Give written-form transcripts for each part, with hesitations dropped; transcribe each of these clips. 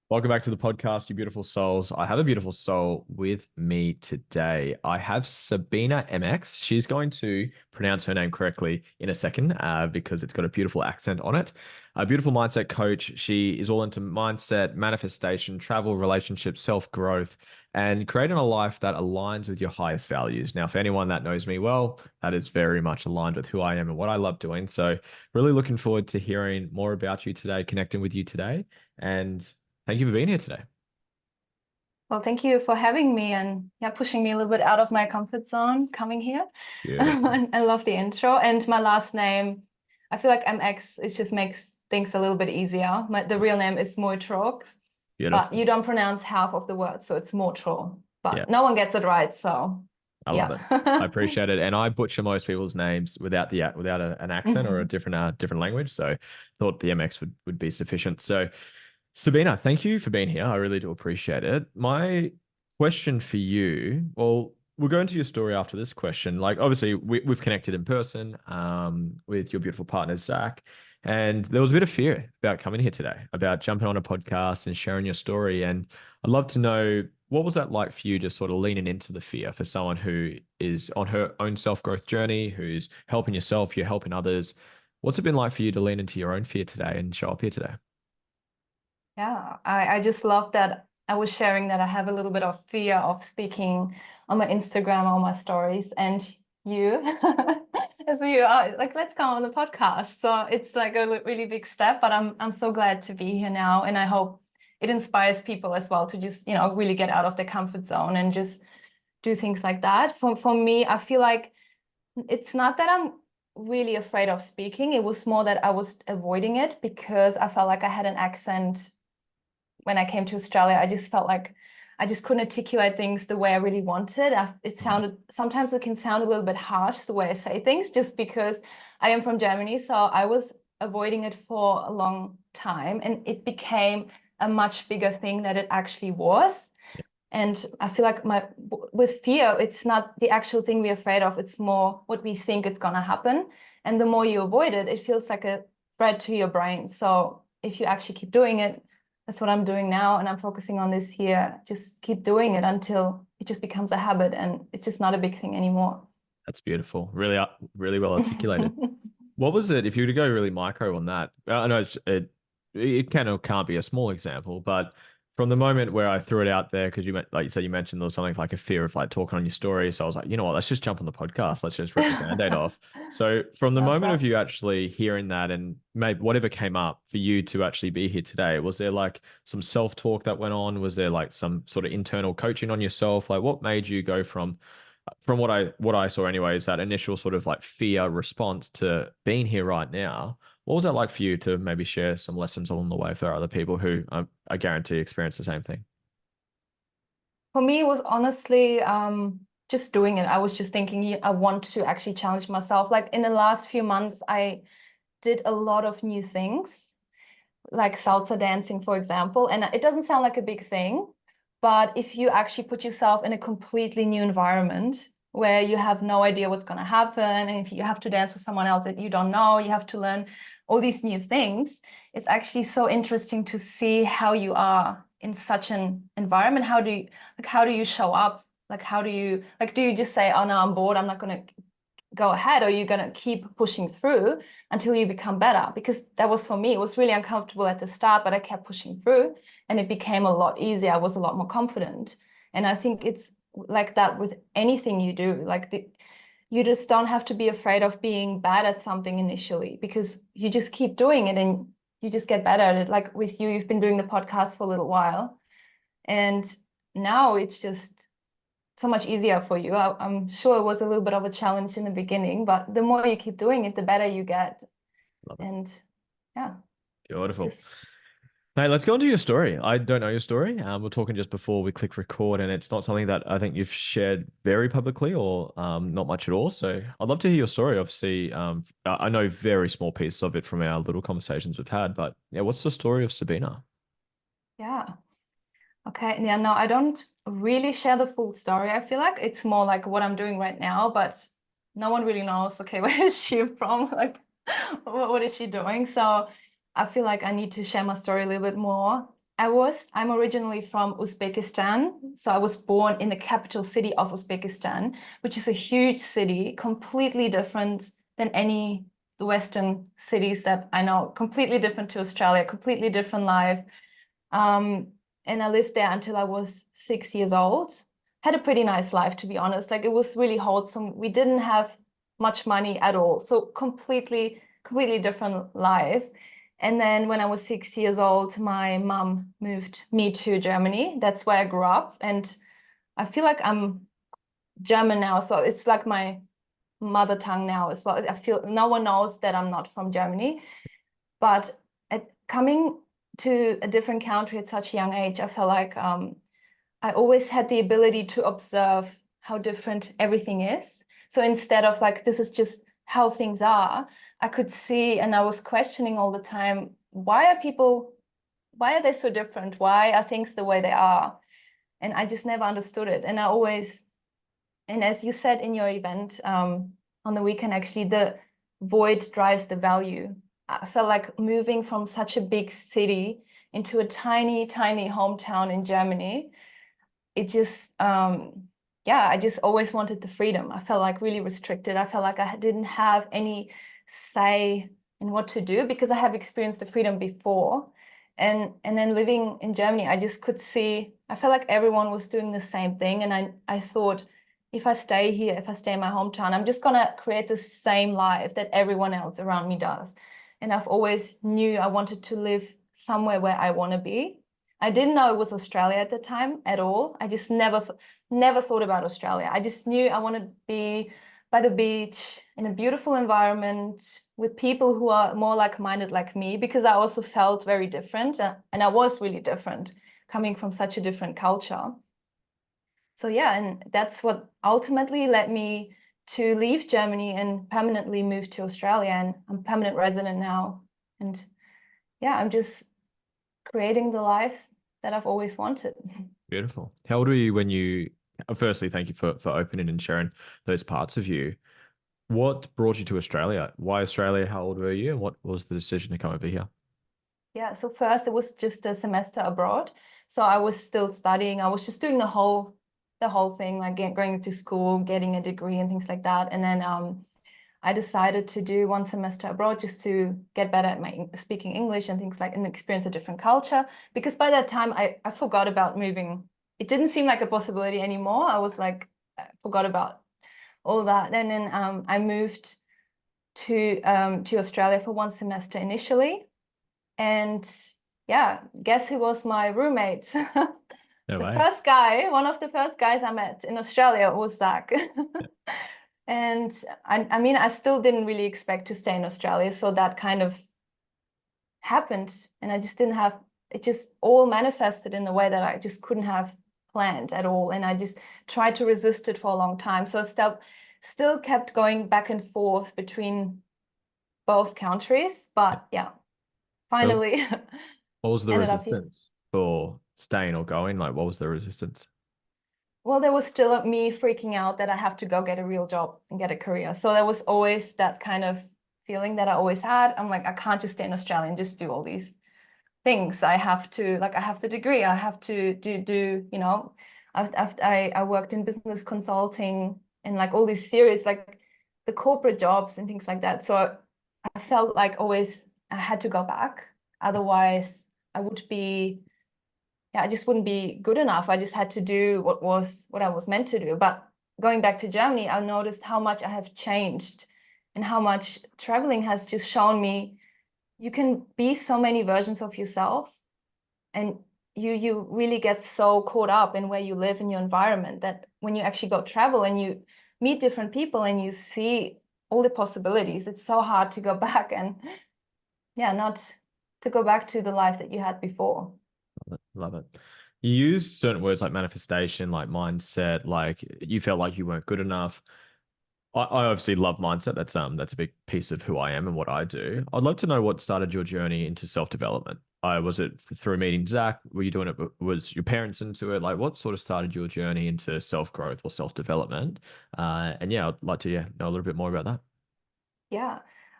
Welcome back to the podcast, you beautiful souls. I have a beautiful soul with me today. I have Sabina MX. She's going to pronounce her name correctly in a second because it's got a beautiful accent on it. A beautiful mindset coach. She is all into mindset, manifestation, travel, relationships, self growth, and creating a life that aligns with your highest values. Now, for anyone that knows me well, that is very much aligned with who I am and what I love doing. So, really looking forward to hearing more about you today, connecting with you today. And thank you for being here today. Well, thank you for having me and pushing me a little bit out of my comfort zone coming here. Beautiful. I love the intro and my last name. I feel like MX, it just makes things a little bit easier. The real name is Moitrox, but Beautiful. you don't pronounce half of the word, so it's Motro. Yeah, But no one gets it right, so I love it. I yeah. appreciate it. And I butcher most people's names without an accent or a different language. So thought the MX would be sufficient. So Sabina, thank you for being here. I really do appreciate it. My question for you, well, we'll go into your story after this question. Like, obviously, we've connected in person with your beautiful partner, Zach. And there was a bit of fear about coming here today, about jumping on a podcast and sharing your story. And I'd love to know what was that like for you, just sort of leaning into the fear for someone who is on her own self-growth journey, who's helping yourself, you're helping others. What's it been like for you to lean into your own fear today and show up here today? Yeah, I just love that I was sharing that I have a little bit of fear of speaking on my Instagram or my stories, and you, so you are like, let's come on the podcast. So it's like a really big step, but I'm so glad to be here now, and I hope it inspires people as well to just really get out of their comfort zone and just do things like that. For me, I feel like it's not that I'm really afraid of speaking. It was more that I was avoiding it because I felt like I had an accent when I came to Australia. I just felt like I just couldn't articulate things the way I really wanted. It sounded, sometimes it can sound a little bit harsh the way I say things just because I am from Germany. So I was avoiding it for a long time and it became a much bigger thing than it actually was. And I feel like with fear, it's not the actual thing we're afraid of, it's more what we think it's gonna happen. And the more you avoid it, it feels like a threat to your brain. So if you actually keep doing it, that's what I'm doing now, and I'm focusing on this year. Just keep doing it until it just becomes a habit and it's just not a big thing anymore. That's beautiful. Really, really well articulated. What was it, if you were to go really micro on that? I know it can or can't be a small example, but from the moment where I threw it out there, because like you said, you mentioned there was something like a fear of like talking on your story. So I was like, you know what, let's just jump on the podcast. Let's just rip the band-aid off. So from the Love moment of that. you actually hearing that and maybe whatever came up for you to actually be here today, was there like some self-talk that went on? Was there like some sort of internal coaching on yourself? Like what made you go from what I saw anyway, is that initial sort of like fear response to being here right now. What was that like for you to maybe share some lessons along the way for other people who I guarantee experience the same thing? For me, it was honestly just doing it. I was just thinking, I want to actually challenge myself. Like in the last few months, I did a lot of new things, like salsa dancing, for example. And it doesn't sound like a big thing, but if you actually put yourself in a completely new environment where you have no idea what's going to happen, and if you have to dance with someone else that you don't know, you have to learn all these new things. It's actually so interesting to see how you are in such an environment. How do you show up? Like, how do you, like, do you just say, oh no, I'm bored, I'm not going to go ahead, or you're going to keep pushing through until you become better? Because that was for me, it was really uncomfortable at the start, but I kept pushing through and it became a lot easier. I was a lot more confident. And I think it's like that with anything you do. You just don't have to be afraid of being bad at something initially, because you just keep doing it and you just get better at it. Like with you, you've been doing the podcast for a little while, and now it's just so much easier for you. I'm sure it was a little bit of a challenge in the beginning, but the more you keep doing it, the better you get. Love it. And yeah, Beautiful. just Hey, let's go into your story. I don't know your story. We're talking just before we click record, and it's not something that I think you've shared very publicly or not much at all. So I'd love to hear your story. Obviously, I know very small pieces of it from our little conversations we've had, but yeah, what's the story of Sabina? yeah. Okay. Yeah, no, I don't really share the full story. I feel like it's more like what I'm doing right now, but no one really knows, okay, where is she from? Like, what is she doing? So I feel like I need to share my story a little bit more. I'm originally from Uzbekistan. So I was born in the capital city of Uzbekistan, which is a huge city, completely different than any Western cities that I know, completely different to Australia, completely different life. Um, and I lived there until I was 6 years old. Had a pretty nice life, to be honest. Like it was really wholesome. We didn't have much money at all. So completely different life. And then when I was 6 years old, my mum moved me to Germany. That's where I grew up. And I feel like I'm German now. So it's like my mother tongue now as well. I feel no one knows that I'm not from Germany. But coming to a different country at such a young age, I felt like I always had the ability to observe how different everything is. So instead of like, this is just how things are, I could see and I was questioning all the time, why are they so different? Why are things the way they are? And I just never understood it. And as you said in your event on the weekend, actually, the void drives the value. I felt like moving from such a big city into a tiny hometown in Germany, it just yeah, I just always wanted the freedom. I felt like really restricted. I felt like I didn't have any say in what to do because I have experienced the freedom before. And then living in Germany, I just could see, I felt like everyone was doing the same thing. And I thought, if I stay here, if I stay in my hometown, I'm just gonna create the same life that everyone else around me does. And I've always knew I wanted to live somewhere where I want to be. I didn't know it was Australia at the time at all. I just never thought about Australia. I just knew I wanted to be by the beach in a beautiful environment with people who are more like-minded like me, because I also felt very different and I was really different coming from such a different culture. So yeah, and that's what ultimately led me to leave Germany and permanently move to Australia, and I'm a permanent resident now. And yeah, I'm just creating the life that I've always wanted. Beautiful. How old were you when you, firstly, thank you for opening and sharing those parts of you. What brought you to Australia? Why Australia? How old were you? And what was the decision to come over here? Yeah, so first it was just a semester abroad. So I was still studying. I was just doing the whole thing, like going to school, getting a degree and things like that. And then I decided to do one semester abroad just to get better at my speaking English and things like and experience a different culture. Because by that time I forgot about moving. It didn't seem like a possibility anymore. I was like, I forgot about all that. And then I moved to Australia for one semester initially. And yeah, guess who was my roommate? No The way. first guy, one of the first guys I met in Australia was Zach. And I mean, I still didn't really expect to stay in Australia. So that kind of happened. And I just didn't have, it just all manifested in a way that I just couldn't have planned at all. And I just tried to resist it for a long time. So I still kept going back and forth between both countries. But yeah, So finally what was the ended up here. resistance for staying or going? Like, what was the resistance? Well, there was still me freaking out that I have to go get a real job and get a career. So there was always that kind of feeling that I always had. I'm like, I can't just stay in Australia and just do all these things. I have to, like, I have the degree. I have to I worked in business consulting and like all these serious, like the corporate jobs and things like that. So I felt like always I had to go back. Otherwise, I would be yeah, I just wouldn't be good enough. I just had to do what I was meant to do. But going back to Germany, I noticed how much I have changed and how much traveling has just shown me you can be so many versions of yourself, and you really get so caught up in where you live in your environment that when you actually go travel and you meet different people and you see all the possibilities, it's so hard to go back and yeah, not to go back to the life that you had before. Love it. You use certain words like manifestation, like mindset, like you felt like you weren't good enough. I obviously love mindset. That's a big piece of who I am and what I do. I'd love to know what started your journey into self-development. Was it through meeting Zach? Were you doing it? Was your parents into it? Like, what sort of started your journey into self-growth or self-development? And yeah, I'd like to know a little bit more about that. Yeah.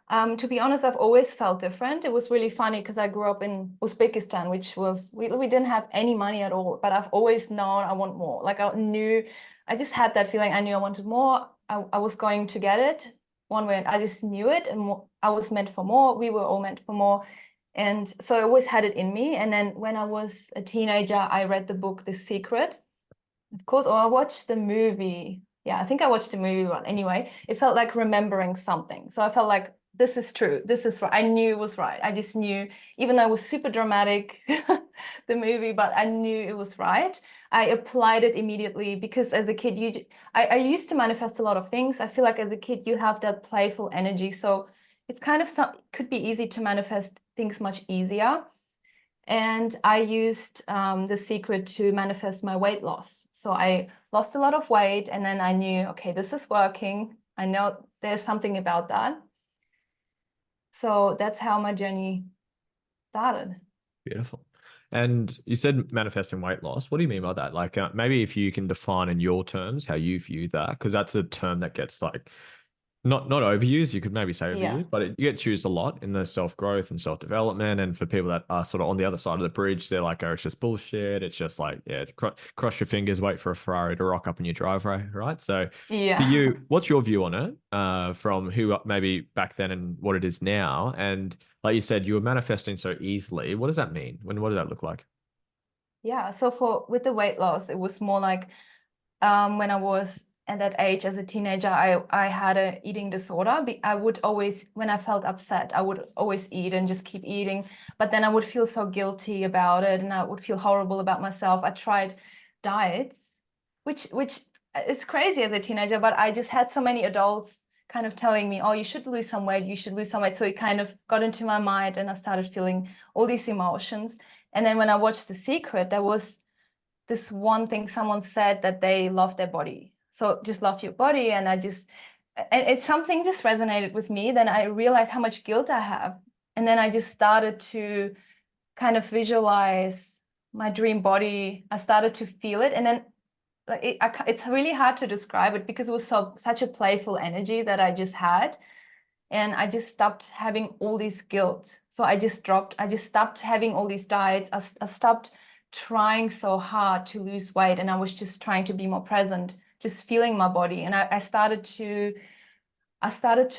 To be honest, I've always felt different. It was really funny because I grew up in Uzbekistan, which was we didn't have any money at all, but I've always known I want more. Like I just had that feeling. I knew I wanted more. I was going to get it one way. I just knew it, and I was meant for more. We were all meant for more, and so I always had it in me. And then when I was a teenager, I read the book The Secret, of course, or I watched the movie. Yeah, I think I watched the movie, but anyway, it felt like remembering something. So I felt like this is true. This is right. I knew it was right. I just knew, even though it was super dramatic, the movie, but I knew it was right. I applied it immediately because as a kid, I used to manifest a lot of things. I feel like as a kid, you have that playful energy. So it's kind of could be easy to manifest things much easier. And I used The Secret to manifest my weight loss. So I lost a lot of weight, and then I knew, okay, this is working. I know there's something about that. So that's how my journey started. Beautiful. And you said manifesting weight loss. What do you mean by that? Like, maybe if you can define in your terms how you view that, because that's a term that gets like not overused. You could maybe say Yeah. overused, but you get used a lot in the self growth and self development. And for people that are sort of on the other side of the bridge, they're like, "Oh, it's just bullshit. It's just like, yeah, cross your fingers, wait for a Ferrari to rock up in your driveway, right?" So, for Yeah. you, what's your view on it? From who maybe back then and what it is now, and like you said, you were manifesting so easily. What does that mean? What does that look like? Yeah. So with the weight loss, it was more like when I was at that age as a teenager, I had an eating disorder. I would always, when I felt upset, I would always eat and just keep eating. But then I would feel so guilty about it, and I would feel horrible about myself. I tried diets, which it's crazy as a teenager, but I just had so many adults kind of telling me, "Oh, you should lose some weight. You should lose some weight." So it kind of got into my mind, and I started feeling all these emotions. And then when I watched The Secret, there was this one thing someone said that they love their body. So just love your body. And it's something just resonated with me. Then I realized how much guilt I have. And then I just started to kind of visualize my dream body. I started to feel it. And then like it's really hard to describe it because it was such a playful energy that I just had. And I just stopped having all this guilt. So I just stopped having all these diets. I stopped trying so hard to lose weight, and I was just trying to be more present, just feeling my body. And I started to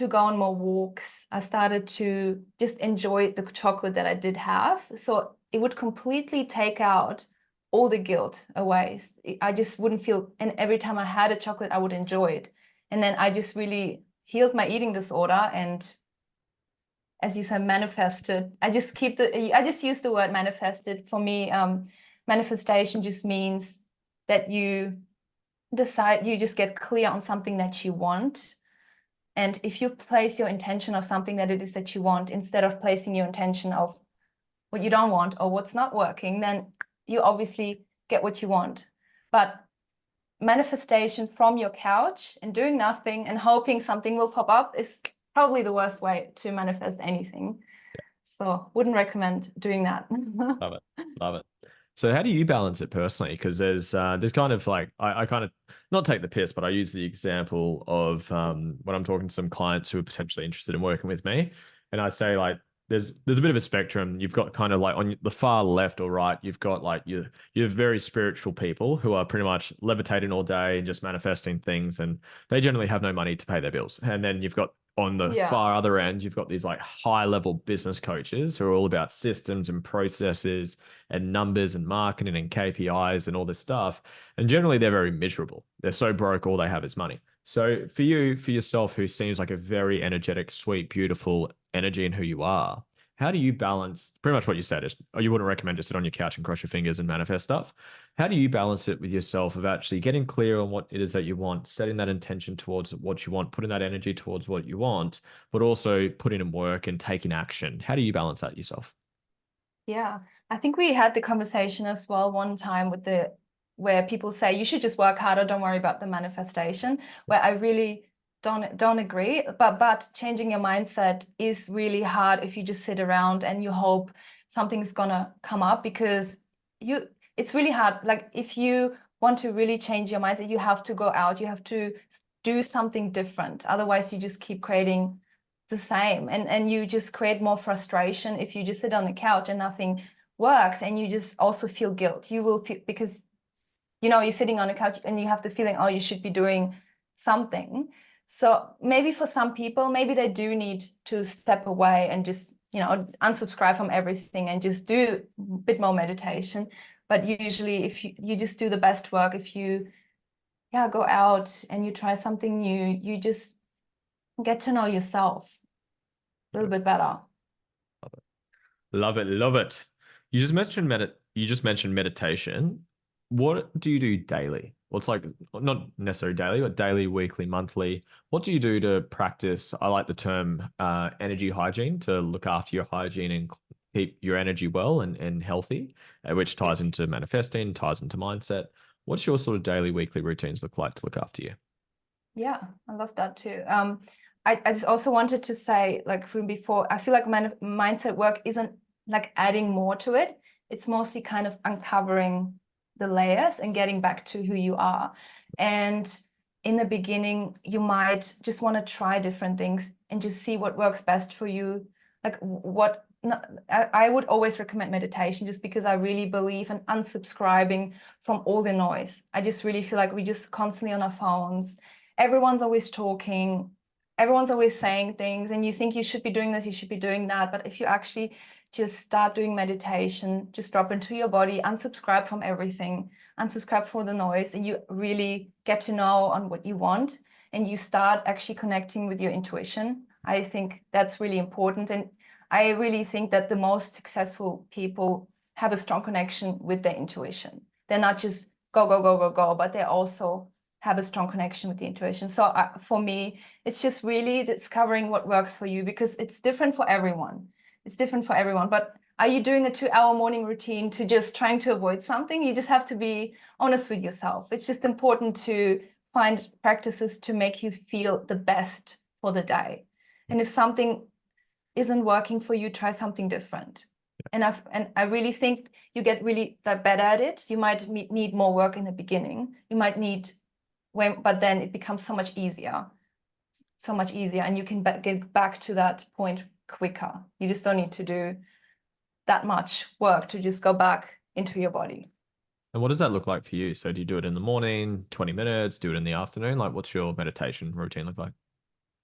go on more walks. I started to just enjoy the chocolate that I did have. So it would completely take out all the guilt away. I just wouldn't feel, and every time I had a chocolate, I would enjoy it. And then I just really healed my eating disorder, and as you said, manifested. I just use the word manifested. For me, manifestation just means that you just get clear on something that you want. And if you place your intention of something that it is that you want, instead of placing your intention of what you don't want or what's not working, then you obviously get what you want. But manifestation from your couch and doing nothing and hoping something will pop up is probably the worst way to manifest anything. So wouldn't recommend doing that. Love it. Love it. So how do you balance it personally? Because there's kind of like I kind of not take the piss, but I use the example of when I'm talking to some clients who are potentially interested in working with me, and I say like there's a bit of a spectrum. You've got kind of like on the far left or right, you've got like you're very spiritual people who are pretty much levitating all day and just manifesting things, and they generally have no money to pay their bills. And then you've got on the Yeah. far other end, you've got these like high level business coaches who are all about systems and processes and numbers and marketing and KPIs and all this stuff. And generally, they're very miserable. They're so broke, all they have is money. So for you, for yourself, who seems like a very energetic, sweet, beautiful energy in who you are, how do you balance pretty much what you said is, oh, you wouldn't recommend to sit on your couch and cross your fingers and manifest stuff. How do you balance it with yourself of actually getting clear on what it is that you want, setting that intention towards what you want, putting that energy towards what you want, but also putting in work and taking action? How do you balance that yourself? Yeah. I think we had the conversation as well one time with where people say you should just work harder, don't worry about the manifestation, where I really don't agree. But changing your mindset is really hard if you just sit around and you hope something's gonna come up because it's really hard. Like if you want to really change your mindset, you have to go out, you have to do something different. Otherwise, you just keep creating the same, and you just create more frustration if you just sit on the couch and nothing works, and you just also feel guilt. You will feel, because you're sitting on a couch and you have the feeling, oh, you should be doing something. So maybe for some people, maybe they do need to step away and just unsubscribe from everything and just do a bit more meditation. But usually if you just do the best work, if you go out and you try something new, you just get to know yourself a little bit better. Love it, love it. You just mentioned meditation. What do you do daily? What's like not necessarily daily, but daily, weekly, monthly? What do you do to practice? I like the term energy hygiene, to look after your hygiene and keep your energy well and healthy, which Yeah. ties into manifesting, ties into mindset. What's your sort of daily, weekly routines look like to look after you? Yeah, I love that too. I just also wanted to say, like from before, I feel like mindset work isn't like adding more to it. It's mostly kind of uncovering the layers and getting back to who you are. And in the beginning, you might just want to try different things and just see what works best for you. Like what I would always recommend meditation, just because I really believe in unsubscribing from all the noise. I just really feel like we just constantly on our phones. Everyone's always talking, everyone's always saying things, and you think you should be doing this, you should be doing that. But if you actually just start doing meditation, just drop into your body, unsubscribe from everything, unsubscribe for the noise, and you really get to know on what you want, and you start actually connecting with your intuition. I think that's really important. And I really think that the most successful people have a strong connection with their intuition. They're not just go, go, go, go, go, but they also have a strong connection with the intuition. So for me, it's just really discovering what works for you, because it's different for everyone. It's different for everyone. But are you doing a 2-hour morning routine to just trying to avoid something? You just have to be honest with yourself. It's just important to find practices to make you feel the best for the day. And if something isn't working for you, try something different. And I really think you get really better at it. You might need more work in the beginning. You might need but then it becomes so much easier, and you can get back to that point quicker. You just don't need to do that much work to just go back into your body. And what does that look like for you? So do you do it in the morning, 20 minutes, do it in the afternoon? Like what's your meditation routine look like?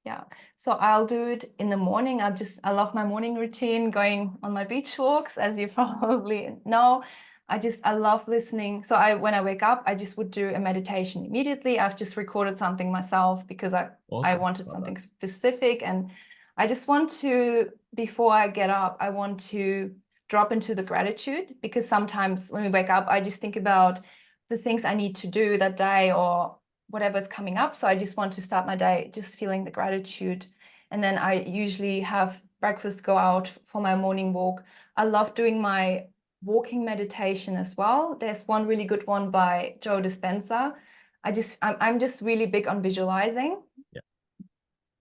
Yeah, so I'll do it in the morning. I love my morning routine, going on my beach walks, as you probably know. I love listening. So when I wake up, I just would do a meditation immediately. I've just recorded something myself because I Awesome. wanted Love that. something specific. And I just want to, before I get up, I want to drop into the gratitude, because sometimes when we wake up, I just think about the things I need to do that day or whatever's coming up. So I just want to start my day just feeling the gratitude. And then I usually have breakfast, go out for my morning walk. I love doing my walking meditation as well. There's one really good one by Joe Dispenza. I'm just really big on visualizing. Yeah.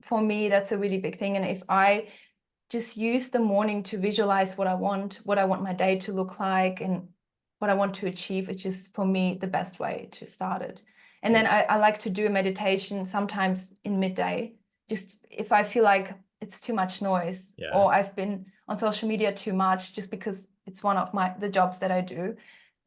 For me, that's a really big thing. And if I just use the morning to visualize what I want my day to look like and what I want to achieve, it's just for me the best way to start it. And then I like to do a meditation sometimes in midday, just if I feel like it's too much noise, Yeah. or I've been on social media too much, just because it's one of the jobs that I do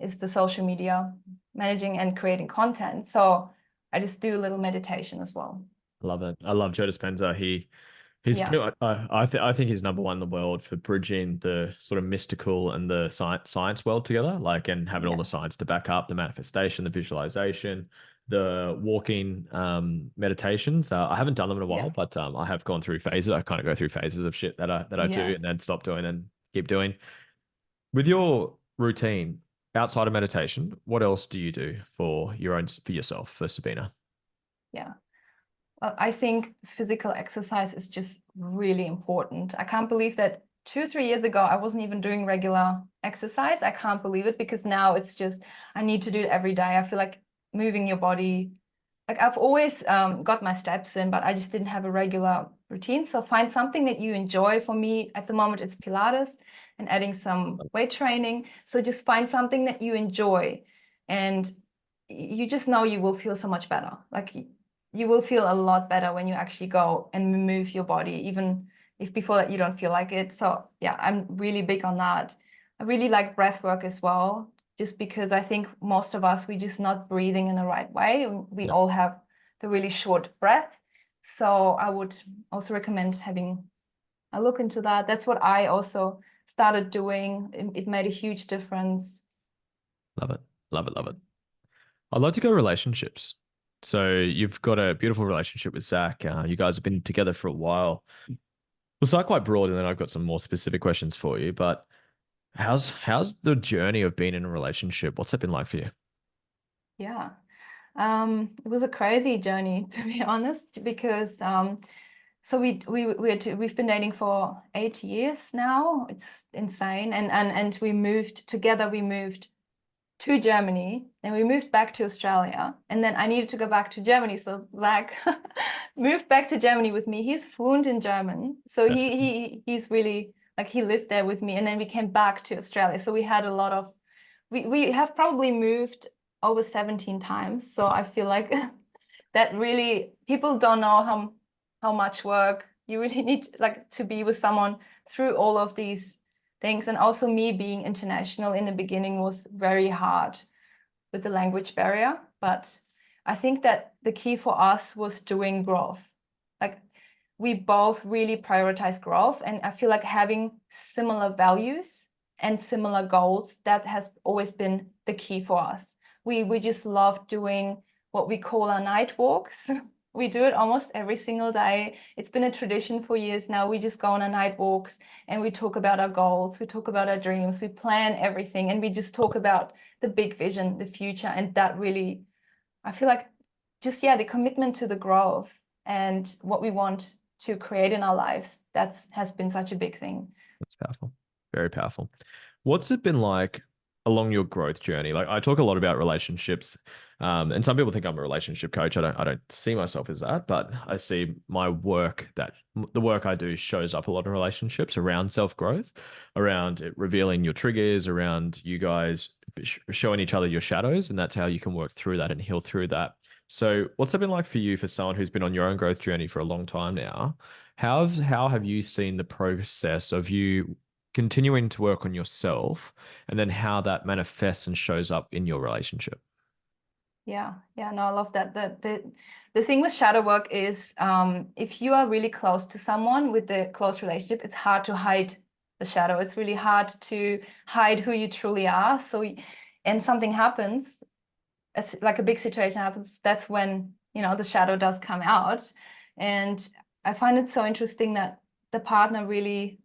is the social media managing and creating content. So I just do a little meditation as well. I love it. I love Joe Dispenza. He's Yeah. pretty much, I think he's number one in the world for bridging the sort of mystical and the science world together, like, and having all the Yes. science to back up the manifestation, the visualization, the walking meditations. I haven't done them in a while, Yeah. but I have gone through phases. I kind of go through phases of shit that I do Yes. and then stop doing and keep doing. With your routine outside of meditation, what else do you do for yourself, for Sabina? Yeah. I think physical exercise is just really important. I can't believe that 2 or 3 years ago, I wasn't even doing regular exercise. I can't believe it, because now it's just, I need to do it every day. I feel like moving your body, like I've always got my steps in, but I just didn't have a regular routine. So find something that you enjoy. For me, at the moment, it's Pilates and adding some weight training. So just find something that you enjoy, and you just know you will feel so much better. Like you will feel a lot better when you actually go and move your body, even if before that you don't feel like it. So yeah, I'm really big on that. I really like breath work as well, just because I think most of us, we're just not breathing in the right way. We Yeah. all have the really short breath. So I would also recommend having a look into that. That's what I also started doing. It made a huge difference. Love it. Love it. Love it. I'd like to go relationships. So you've got a beautiful relationship with Zach. You guys have been together for a while. We'll start quite broad, and then I've got some more specific questions for you. But how's the journey of being in a relationship? What's it been like for you? Yeah. It was a crazy journey, to be honest, because so we've been dating for 8 years now. It's insane. And we moved together, we moved to Germany, and we moved back to Australia. And then I needed to go back to Germany. So like moved back to Germany with me. He's fluent in German. So That's he's really like he lived there with me. And then we came back to Australia. So we had a lot of we have probably moved over 17 times. So I feel like that really people don't know how much work you really need like to be with someone through all of these things. And also me being international in the beginning was very hard with the language barrier. But I think that the key for us was doing growth. Like we both really prioritize growth. And I feel like having similar values and similar goals, that has always been the key for us. We just love doing what we call our night walks. We do it almost every single day. It's been a tradition for years now. We just go on our night walks and we talk about our goals, we talk about our dreams, we plan everything, and we just talk about the big vision, the future. And that really, I feel like just, yeah, the commitment to the growth and what we want to create in our lives, that's has been such a big thing. powerful. Very powerful. What's it been like along your growth journey? Like I talk a lot about relationships, and some people think I'm a relationship coach. I don't see myself as that, but I see my work that the work I do shows up a lot of relationships around self-growth, around it revealing your triggers, around you guys showing each other your shadows, and that's how you can work through that and heal through that. So, what's it been like for you, for someone who's been on your own growth journey for a long time now? How have you seen the process of you continuing to work on yourself, and then how that manifests and shows up in your relationship? Yeah, yeah, no, I love that. The thing with shadow work is if you are really close to someone with the close relationship, it's hard to hide the shadow. It's really hard to hide who you truly are. So, and something happens, like a big situation happens, that's when, you know, the shadow does come out. And I find it so interesting that the partner really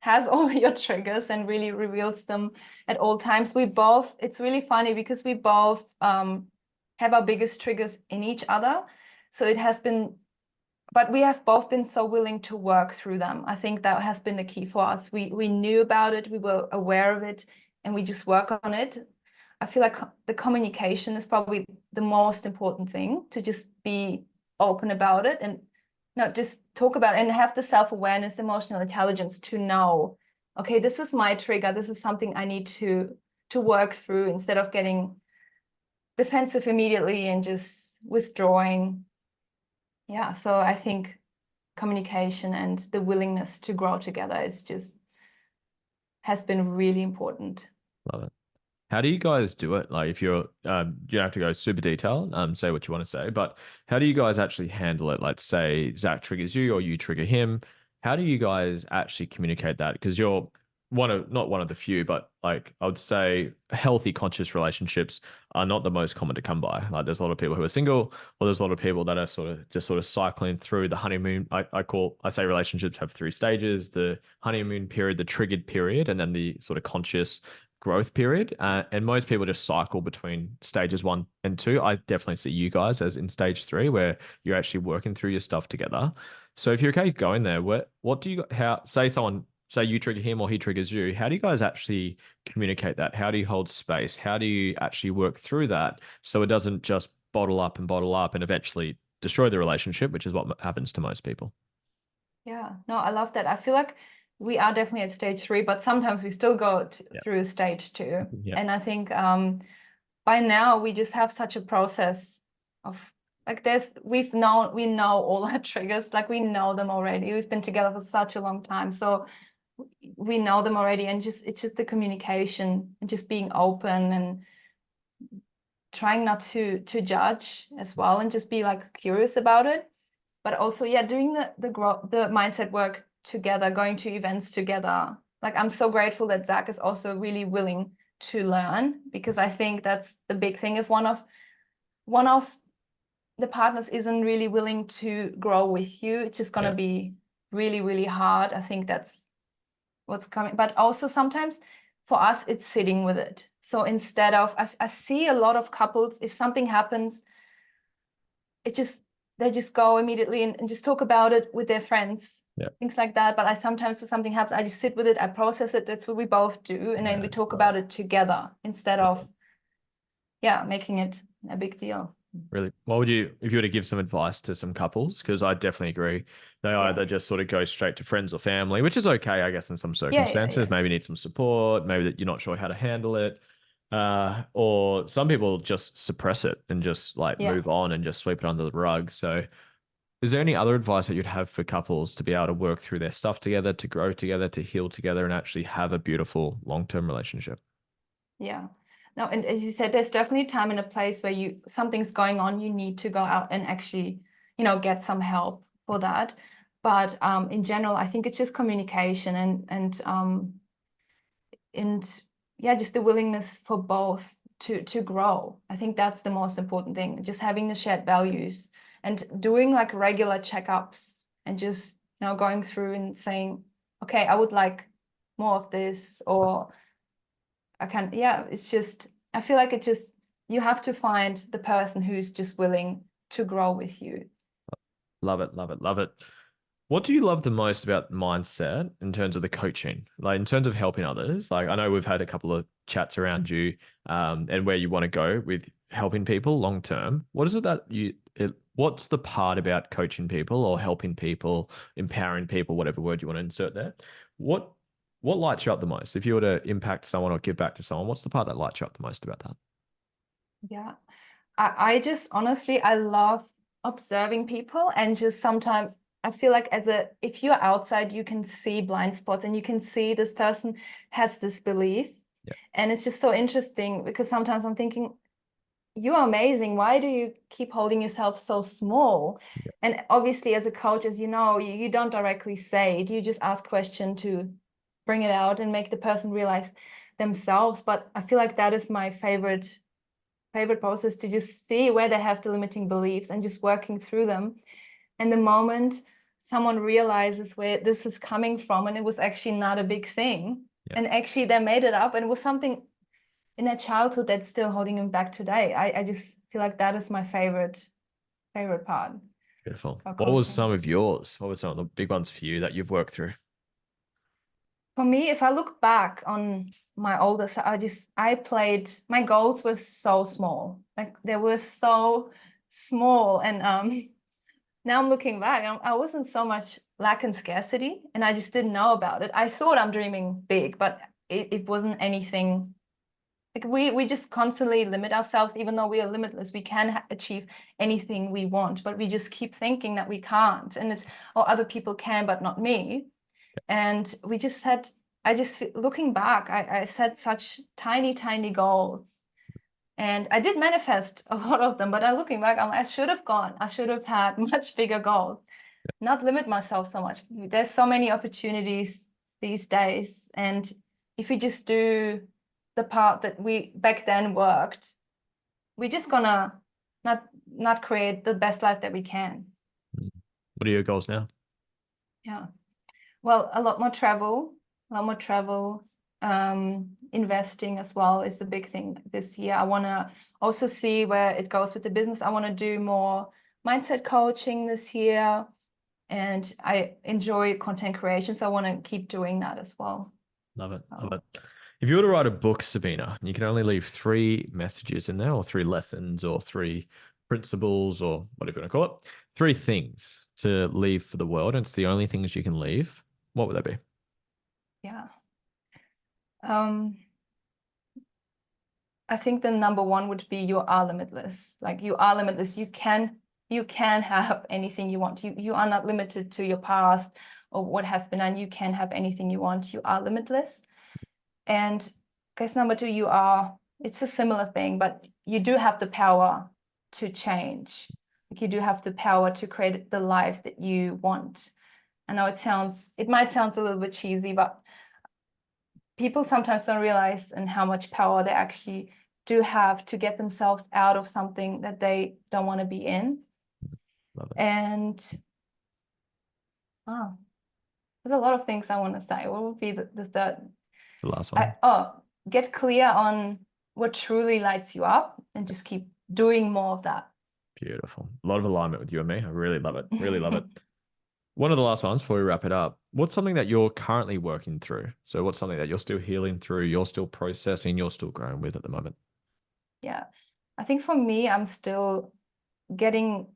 has all your triggers and really reveals them at all times. We both, it's really funny because we both have our biggest triggers in each other. So it has been, but we have both been so willing to work through them. I think that has been the key for us. We knew about it, we were aware of it, and we just work on it. I feel like the communication is probably the most important thing, to just be open about it and not just talk about it, and have the self-awareness, emotional intelligence to know, okay, this is my trigger. This is something I need to work through, instead of getting defensive immediately and just withdrawing. Yeah, so I think communication and the willingness to grow together is just has been really important. Love it. How do you guys do it? Like, if you're, you don't have to go super detailed, say what you want to say, but how do you guys actually handle it? Like, say Zach triggers you or you trigger him. How do you guys actually communicate that? Because you're not one of the few, but like I would say healthy, conscious relationships are not the most common to come by. Like, there's a lot of people who are single, or there's a lot of people that are sort of cycling through the honeymoon. I say relationships have three stages: the honeymoon period, the triggered period, and then the sort of conscious growth period. And most people just cycle between stages 1 and 2. I definitely see you guys as in stage 3, where you're actually working through your stuff together. So if you're okay going there, what do you, how, say you trigger him or he triggers you, how do you guys actually communicate that? How do you hold space? How do you actually work through that so it doesn't just bottle up and eventually destroy the relationship, which is what happens to most people? Yeah, no, I love that. I feel like we are definitely at stage 3, but sometimes we still go Yeah. through stage 2. Yeah. And I think by now we just have such a process of Like we know all our triggers, like we know them already. We've been together for such a long time. So we know them already, and it's just the communication and just being open and trying not to judge as well, and just be like curious about it. But also, yeah, doing the mindset work together, going to events together. Like I'm so grateful that Zach is also really willing to learn, because I think that's the big thing. If one of the partners isn't really willing to grow with you, it's just gonna be really, really hard. I think that's what's coming. But also sometimes for us, it's sitting with it. So instead of, I see a lot of couples, if something happens, they just go immediately and just talk about it with their friends, things like that. But I sometimes, when something happens, I just sit with it, I process it. That's what we both do. And then we talk about it together instead of, making it a big deal. Really, what would you, if you were to give some advice to some couples? Because I definitely agree. They either just sort of go straight to friends or family, which is okay, I guess, in some circumstances. Maybe need some support, maybe that you're not sure how to handle it. Or some people just suppress it and just like move on and just sweep it under the rug. So is there any other advice that you'd have for couples to be able to work through their stuff together, to grow together, to heal together, and actually have a beautiful long-term relationship? Yeah. No, and as you said, there's definitely a time and a place where something's going on, you need to go out and actually, get some help for that. But in general, I think it's just communication and just the willingness for both to grow. I think that's the most important thing. Just having the shared values and doing like regular checkups and just, going through and saying, okay, I would like more of this, or it's just, I feel like you have to find the person who's just willing to grow with you. Love it, love it, love it. What do you love the most about mindset in terms of the coaching? Like in terms of helping others? Like I know we've had a couple of chats around you and where you want to go with helping people long term. What is it that what's the part about coaching people or helping people, empowering people, whatever word you want to insert there? What what lights you up the most? If you were to impact someone or give back to someone, what's the part that lights you up the most about that? Yeah. I just honestly, I love observing people, and just sometimes I feel like if you're outside, you can see blind spots and you can see this person has this belief. Yeah. And it's just so interesting, because sometimes I'm thinking, you're amazing. Why do you keep holding yourself so small? Yeah. And obviously, as a coach, as you know, you don't directly say it. You just ask question to bring it out and make the person realize themselves. But I feel like that is my favorite process, to just see where they have the limiting beliefs and just working through them. And the moment someone realizes where this is coming from, and it was actually not a big thing, and actually they made it up, and it was something in their childhood that's still holding them back today. I just feel like that is my favorite part. Beautiful. Of What was coaching. some of yours? What were some of the big ones for you that you've worked through? For me, if I look back on my oldest, my goals were so small. Like they were so small. And now I'm looking back, I wasn't so much lack and scarcity, and I just didn't know about it. I thought I'm dreaming big, but it wasn't anything. Like we just constantly limit ourselves, even though we are limitless. We can achieve anything we want, but we just keep thinking that we can't. And other people can, but not me. And looking back, I set such tiny, tiny goals. And I did manifest a lot of them, but looking back, I should have had much bigger goals, not limit myself so much. There's so many opportunities these days. And if we just do the part that we back then worked, we're just gonna not create the best life that we can. What are your goals now? Yeah. Well, a lot more travel, investing as well is a big thing this year. I want to also see where it goes with the business. I want to do more mindset coaching this year, and I enjoy content creation, so I want to keep doing that as well. Love it. Love it. If you were to write a book, Sabina, and you can only leave 3 messages in there, or 3 lessons, or 3 principles, or whatever you want to call it, 3 things to leave for the world, and it's the only things you can leave, what would that be? Yeah. I think the number one would be, you are limitless. Like you are limitless. You can you can have anything you want. You are not limited to your past or what has been done. You can have anything you want. You are limitless. And guess number two, it's a similar thing, but you do have the power to change. Like you do have the power to create the life that you want. I know it might sound a little bit cheesy, but people sometimes don't realize and how much power they actually do have to get themselves out of something that they don't want to be in. Love it. And oh, there's a lot of things I want to say. What would be the third? The last one. Get clear on what truly lights you up and just keep doing more of that. Beautiful. A lot of alignment with you and me. I really love it. Really love it. One of the last ones before we wrap it up. What's something that you're currently working through? So what's something that you're still healing through, you're still processing, you're still growing with at the moment? Yeah. I think for me, I'm still getting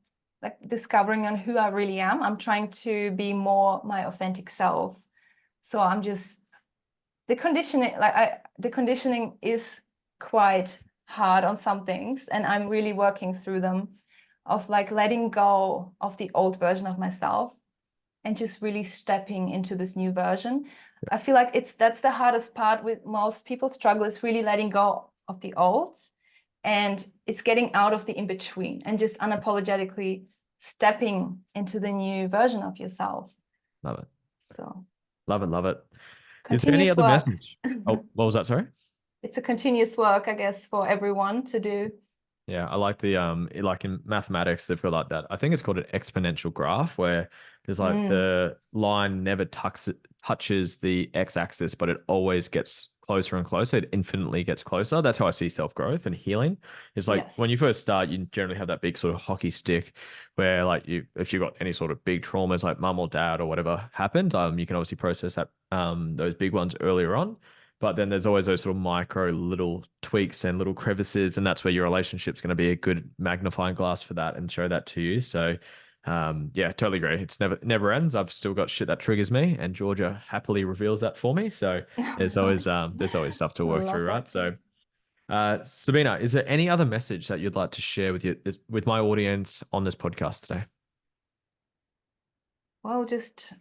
like discovering on who I really am. I'm trying to be more my authentic self. So I'm just the conditioning is quite hard on some things, and I'm really working through them of like letting go of the old version of myself and just really stepping into this new version. I feel like that's the hardest part with most people struggle is really letting go of the old, and it's getting out of the in between and just unapologetically stepping into the new version of yourself. Love it. So Love it. Love it. Is there any continuous other work. message? Oh, what was that? Sorry? It's a continuous work, I guess, for everyone to do. Yeah, I like the like in mathematics, they've got like that. I think it's called an exponential graph where there's like the line never touches the x-axis, but it always gets closer and closer. It infinitely gets closer. That's how I see self-growth and healing. It's like Yes. when you first start, you generally have that big sort of hockey stick where like if you've got any sort of big traumas like mum or dad or whatever happened, you can obviously process that those big ones earlier on. But then there's always those sort of micro little tweaks and little crevices, and that's where your relationship's going to be a good magnifying glass for that and show that to you. So, yeah, totally agree. It's never ends. I've still got shit that triggers me, and Georgia happily reveals that for me. So there's always stuff to work Love through, right? that. So, Sabina, is there any other message that you'd like to share with my audience on this podcast today? Well, just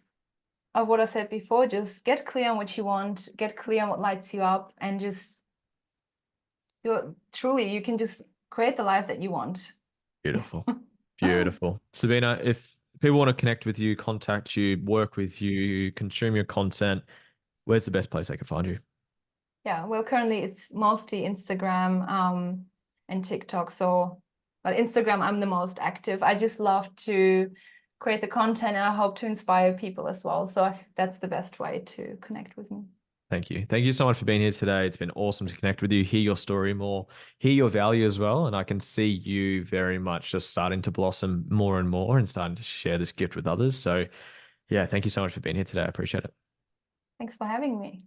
of what I said before, just get clear on what you want, get clear on what lights you up, and just you can just create the life that you want. Beautiful. Beautiful. Sabina, if people want to connect with you, contact you, work with you, consume your content, where's the best place they can find you? Yeah, well, currently it's mostly Instagram and TikTok. But Instagram, I'm the most active. I just love to create the content, and I hope to inspire people as well. So I think that's the best way to connect with me. Thank you. Thank you so much for being here today. It's been awesome to connect with you, hear your story more, hear your value as well. And I can see you very much just starting to blossom more and more and starting to share this gift with others. So, yeah, thank you so much for being here today. I appreciate it. Thanks for having me.